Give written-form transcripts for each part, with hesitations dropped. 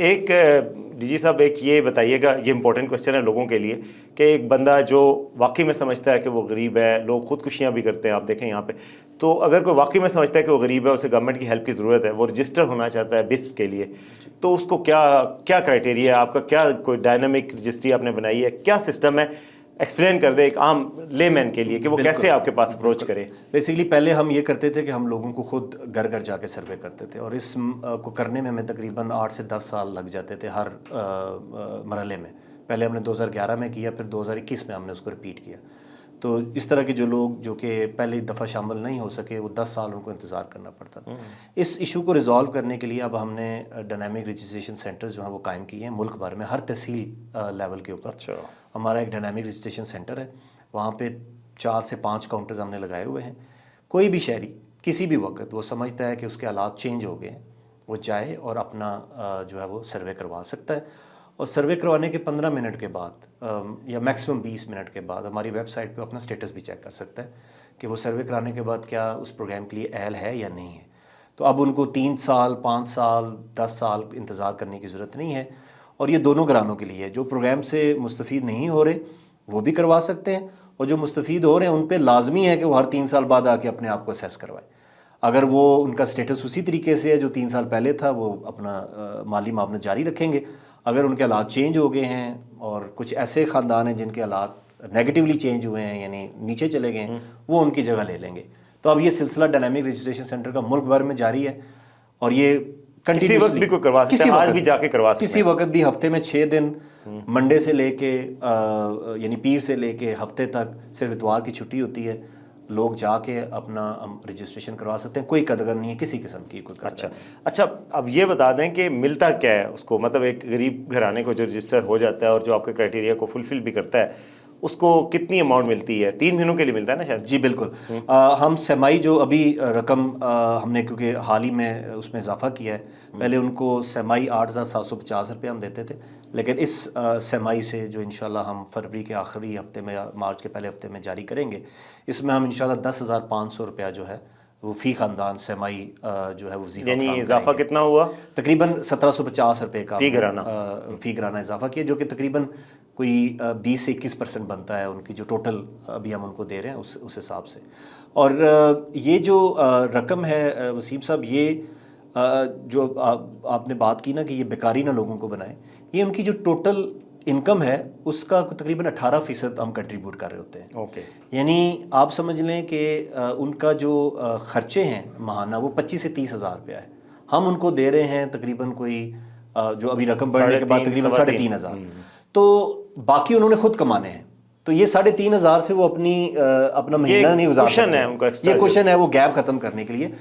एक डीजी साहब, एक ये बताइएगा, ये इंपॉर्टेंट क्वेश्चन है लोगों के लिए, कि एक बंदा जो वाकई में समझता है कि वो गरीब है, लोग खुदकुशियाँ भी करते हैं, आप देखें यहाँ पे, तो अगर कोई वाकई में समझता है कि वो गरीब है, उसे गवर्नमेंट की हेल्प की ज़रूरत है, वो रजिस्टर होना चाहता है बिस्प के लिए, तो उसको क्या क्या क्राइटेरिया है आपका? क्या कोई डायनामिक रजिस्ट्री आपने बनाई है? क्या सिस्टम है? एक्सप्लेन कर दे एक आम लेमैन के लिए कि वो कैसे आपके पास अप्रोच करे। बेसिकली पहले हम ये करते थे कि हम लोगों को खुद घर घर जाके सर्वे करते थे, और इस को करने में हमें तकरीबन 8 से 10 साल लग जाते थे हर मरहले में। पहले हमने 2011 में किया, फिर 2021 में हमने उसको रिपीट किया। तो इस तरह के जो लोग जो कि पहली दफ़ा शामिल नहीं हो सके, वो 10 साल उनको इंतज़ार करना पड़ता था। इस इशू को रिजॉल्व करने के लिए अब हमने डायनामिक रजिस्ट्रेशन सेंटर्स जो हैं वो कायम किए हैं मुल्क भर में, हर तहसील लेवल के ऊपर। अच्छा। हमारा एक डायनामिक रजिस्ट्रेशन सेंटर है, वहाँ पे 4 से 5 काउंटर्स हमने लगाए हुए हैं। कोई भी शहरी किसी भी वक्त वो समझता है कि उसके हालात चेंज हो गए हैं, वो जाए और अपना जो है वो सर्वे करवा सकता है। और सर्वे करवाने के 15 मिनट के बाद या मैक्सिमम 20 मिनट के बाद हमारी वेबसाइट पे अपना स्टेटस भी चेक कर सकता है कि वो सर्वे कराने के बाद क्या उस प्रोग्राम के लिए अहल है या नहीं है। तो अब उनको 3 साल, 5 साल, 10 साल इंतज़ार करने की ज़रूरत नहीं है। और ये दोनों घरानों के लिए है, जो प्रोग्राम से मुस्तफ़ीद नहीं हो रहे वो भी करवा सकते हैं, और जो मुस्तफ़ीद हो रहे हैं उन पे लाजमी है कि वो हर 3 साल बाद आके अपने आप को असेस करवाए। अगर वो उनका स्टेटस उसी तरीके से है जो 3 साल पहले था, वो अपना माली मामला जारी रखेंगे। अगर उनके हालात चेंज हो गए हैं, और कुछ ऐसे ख़ानदान हैं जिनके हालात नेगेटिवली चेंज हुए हैं, यानी नीचे चले गए हैं, वो उनकी जगह ले लेंगे। तो अब ये सिलसिला डायनामिक रजिस्ट्रेशन सेंटर का मुल्क भर में जारी है, और ये किसी वक्त भी कोई करवा सकता है, आज भी जाके करवा सकते हैं, किसी वक्त भी। हफ्ते में 6 दिन, मंडे से लेके यानी पीर से लेके हफ्ते तक, सिर्फ इतवार की छुट्टी होती है, लोग जाके अपना रजिस्ट्रेशन करवा सकते हैं। कोई कदर नहीं है किसी किस्म की, कोई अच्छा अच्छा। अब ये बता दें कि मिलता क्या है उसको, मतलब एक गरीब घराने को जो रजिस्टर हो जाता है और जो आपके क्राइटेरिया को फुलफिल भी करता है, उसको कितनी अमाउंट मिलती है? 3 महीनों के लिए मिलता है ना शायद? जी बिल्कुल। हम सेमाई जो अभी रकम हमने क्योंकि हाल ही में उसमें इजाफा किया है, पहले उनको सेमाई 8,750 रुपये हम देते थे, लेकिन इस सेमाई से जो इंशाल्लाह हम फरवरी के आखिरी हफ्ते में या मार्च के पहले हफ्ते में जारी करेंगे, इसमें हम इंशाल्लाह 10,500 रुपया जो है वो फ़ी ख़ानदान सेमाई जो है वो वजीफा, यानी इजाफा कितना हुआ? तकरीबन 1,750 रुपये का फ़ी घराना फ़ी घराना इजाफा किया, जो कि तकरीबन कोई 20 से 21% बनता है उनकी जो टोटल अभी हम उनको दे रहे हैं उस हिसाब से। और ये जो रकम है वसीम साहब, ये जो आपने बात की ना कि ये बेकारी ना लोगों को बनाए, ये उनकी जो टोटल इनकम है उसका तकरीबन 18% हम कंट्रीब्यूट कर रहे होते हैं। ओके। यानी आप समझ लें कि उनका जो ख़र्चे हैं माहाना वो 25 से 30 हज़ार रुपया है, हम उनको दे रहे हैं तकरीबन कोई जो अभी रकम बढ़ने के बाद तकरीबन 3,500। तो बाकी उन्होंने खुद कमाने हैं, तो ये 3,500 से वो अपना महीना नहीं गुजार सकते। है उनका ये क्वेश्चन है वो गैप खत्म करने के लिए।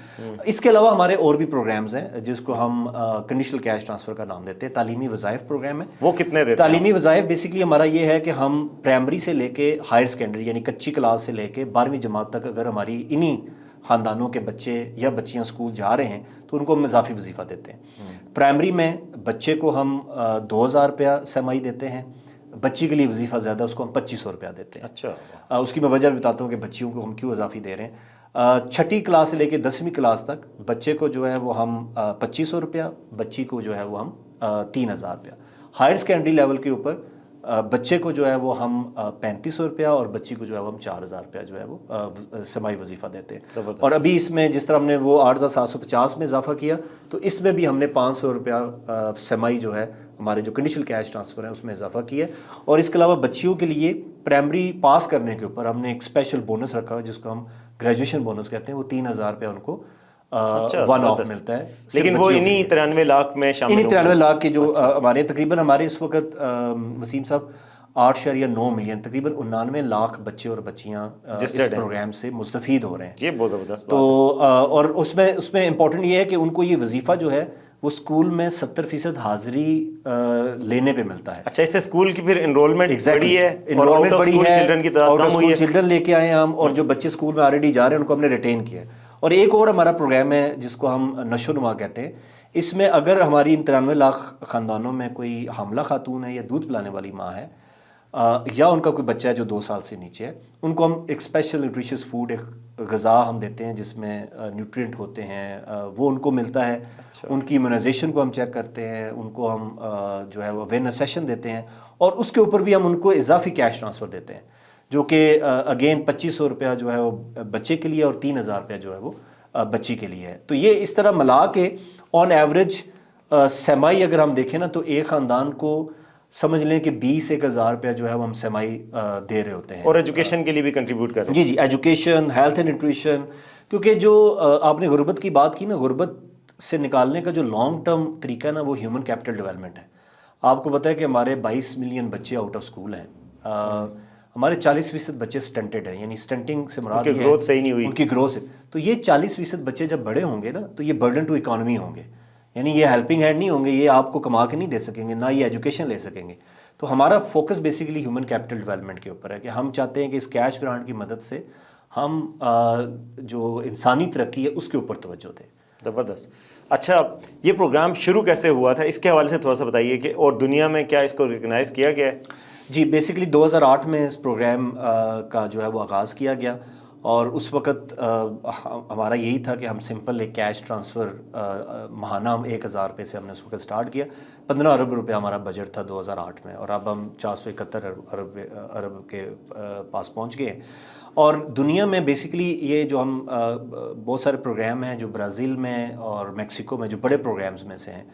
इसके अलावा हमारे और भी प्रोग्राम्स हैं जिसको हम कंडीशनल कैश ट्रांसफर का नाम देते हैं। तालीमी वज़ाइफ प्रोग्राम है। वो कितने देते हैं? तालीमी वज़ाइफ बेसिकली हमारा ये है कि हम प्राइमरी से लेके हायर सेकेंडरी यानी कच्ची क्लास से लेके 12वीं जमात तक अगर हमारी इन्हीं ख़ानदानों के बच्चे या बच्चियाँ स्कूल जा रहे हैं तो उनको हम इजाफी वजीफ़ा देते हैं। प्राइमरी में बच्चे को हम 2,000 रुपया सेमाई देते हैं, बच्ची के लिए वजीफ़ा ज़्यादा, उसको हम 2,500 रुपया देते हैं। अच्छा। उसकी मैं वजह बताता हूँ कि बच्चियों को हम क्यों इजाफी दे रहे हैं। 6ठी क्लास से लेके 10वीं क्लास तक बच्चे को जो है वो हम 2,500 रुपया, बच्ची को जो है वो हम 3,000 रुपया। हायर सेकेंडरी लेवल के ऊपर बच्चे को जो है वो हम 3,500 रुपया और बच्ची को जो है वो हम 4,000 रुपया जो है वो सेमाई वजीफ़ा देते हैं। और अभी इसमें जिस तरह हमने वो 8,750 में इजाफा किया, तो इसमें भी हमने 500 रुपया सेमाई जो है हमारे जो कंडीशनल कैश ट्रांसफ़र है उसमें इजाफा किया है। और इसके अलावा बच्चियों के लिए प्राइमरी पास करने के ऊपर हमने एक स्पेशल बोनस रखा है जिसको हम ग्रेजुएशन बोनस कहते हैं। वो 3,000 रुपया उनको वन ऑफ मिलता है। लेकिन वो इन्हीं 93 लाख में शामिल, इन्हीं 93 लाख के जो हमारे तकरीबन हमारे इस वक्त वसीम साहब 8.9 मिलियन तकरीबन 99 लाख बच्चे और बच्चियाँ इस प्रोग्राम से मुस्तफ़ीद हो रहे हैं। ये बहुत ज़बरदस्त। तो और उसमें इम्पोर्टेंट ये है कि उनको ये वजीफ़ा जो है वो स्कूल में 70% हाजिरी लेने पे मिलता है। अच्छा, इससे स्कूल की फिर एनरोलमेंट बड़ी है, एनरोलमेंट बड़ी है, चिल्ड्रन की तादाद कम हुई है, चिल्ड्रन लेके आए हम, और जो बच्चे स्कूल में ऑलरेडी जा रहे हैं उनको हमने रिटेन किया है। और एक और हमारा प्रोग्राम है जिसको हम नशोनुमा कहते हैं। इसमें अगर हमारी इन 93 लाख ख़ानदानों में कोई हामला खातून है या दूध पिलाने वाली माँ है, या उनका कोई बच्चा है जो 2 साल से नीचे है, उनको हम एक स्पेशल न्यूट्रिशियस फूड, एक ग़िज़ा हम देते हैं जिसमें न्यूट्रिएंट होते हैं, वो उनको मिलता है। उनकी इम्यूनाइजेशन को हम चेक करते हैं, उनको हम जो है वो अवेयरनेस सेशन देते हैं, और उसके ऊपर भी हम उनको इजाफी कैश ट्रांसफ़र देते हैं, जो कि अगेन 2500 रुपया जो है वो बच्चे के लिए और 3000 रुपया जो है वो बच्ची के लिए है। तो ये इस तरह मिला के ऑन एवरेज सेमाई अगर हम देखें ना, तो एक ख़ानदान को समझ लें कि 20-1000 रुपया जो है वो हम सेमाई दे रहे होते हैं। और एजुकेशन के लिए भी कंट्रीब्यूट कर रहे हैं। जी, एजुकेशन, हेल्थ एंड न्यूट्रिशन, क्योंकि जो आपने गुर्बत की बात की ना, गुर्बत से निकालने का जो लॉन्ग टर्म तरीका है ना, वो ह्यूमन कैपिटल डेवलपमेंट है। आपको पता है कि हमारे 22 मिलियन बच्चे आउट ऑफ स्कूल हैं। हमारे 40% बच्चे स्टंटेड हैं, यानी स्टंटिंग से मुराद उनकी ग्रोथ सही नहीं हुई, उनकी ग्रोथ से। तो ये 40% बच्चे जब बड़े होंगे ना, तो ये बर्डन टू इकॉनमी होंगे, यानी ये हेल्पिंग हैंड नहीं होंगे, ये आपको कमा के नहीं दे सकेंगे, ना ये एजुकेशन ले सकेंगे। तो हमारा focus basically human capital development के ऊपर है कि हम चाहते हैं कि इस कैश ग्रांट की मदद से हम जो इंसानी तरक्की है उसके ऊपर तवज्जो दें। ज़बरदस्त। अच्छा, ये प्रोग्राम शुरू कैसे हुआ था, इसके हवाले से थोड़ा सा बताइए कि और दुनिया में क्या इसको रिकगनाइज़ किया गया है? जी, बेसिकली 2008 में इस प्रोग्राम का जो है वो आगाज़ किया गया, और उस वक़्त हमारा यही था कि हम सिंपल एक कैश ट्रांसफ़र माहाना हम 1000 रुपये से हमने उस वक़्त स्टार्ट किया। 15 अरब रुपये हमारा बजट था 2008 में, और अब हम 471 अरब के पास पहुंच गए हैं। और दुनिया में बेसिकली ये जो हम बहुत सारे प्रोग्राम हैं जो ब्राज़ील में और मेक्सिको में जो बड़े प्रोग्राम्स में से हैं,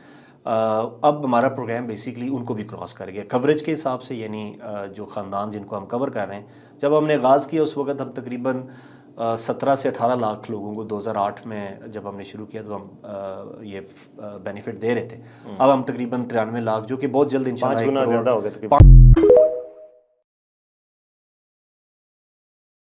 अब हमारा प्रोग्राम बेसिकली उनको भी क्रॉस कर गया कवरेज के हिसाब से, यानी जो ख़ानदान जिनको हम कवर कर रहे हैं। जब हमने आगाज़ किया उस वक्त हम तकरीबन 17 से 18 लाख लोगों को 2008 में जब हमने शुरू किया तो हम ये बेनिफिट दे रहे थे। अब हम तकरीबन 93 लाख, जो कि बहुत जल्द इंशाल्लाह 5 गुना ज़्यादा हो गया तकरीबन।